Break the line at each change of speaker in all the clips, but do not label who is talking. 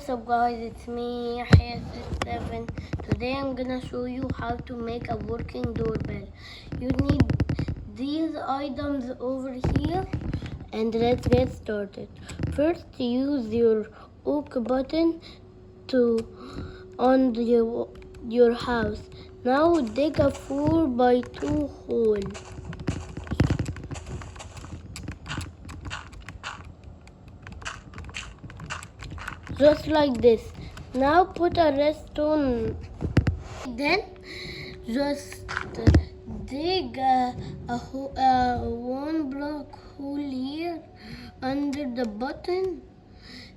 What's up guys, it's me Yahya7. Today I'm gonna show you how to make a working doorbell. You need these items over here and let's get started. First, use your oak button to on your house. Now dig a 4x2 hole. Just like this. Now put a redstone. Then just dig a 1 block hole here under the button,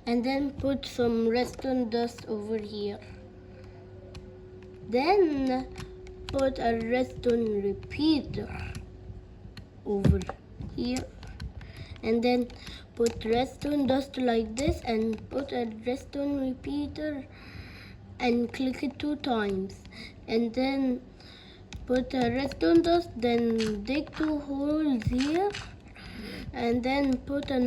and then put some redstone dust over here. Then put a redstone repeater over here, and then put redstone dust like this, and put a redstone repeater and click it 2 times, and then put a redstone dust, then dig 2 holes here, and then put a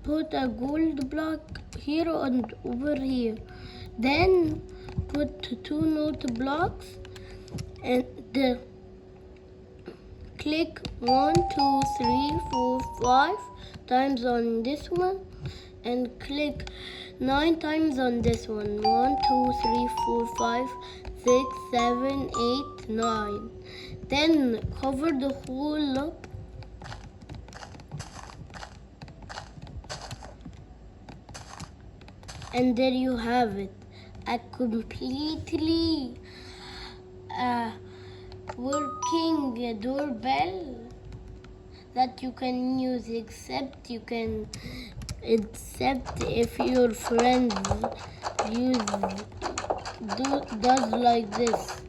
put a gold block here and over here. Then put 2 note blocks and click 1, 2, 3, 4, 5 times on this one, and click 9 times on this one. 1, 2, 3, 4, 5, 6, 7, 8, 9. Then cover the hole up. And there you have it. A completely working doorbell that you can use, except if your friends does like this.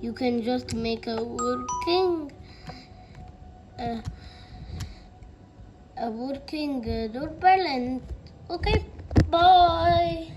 You can just make a working doorbell. And okay, bye.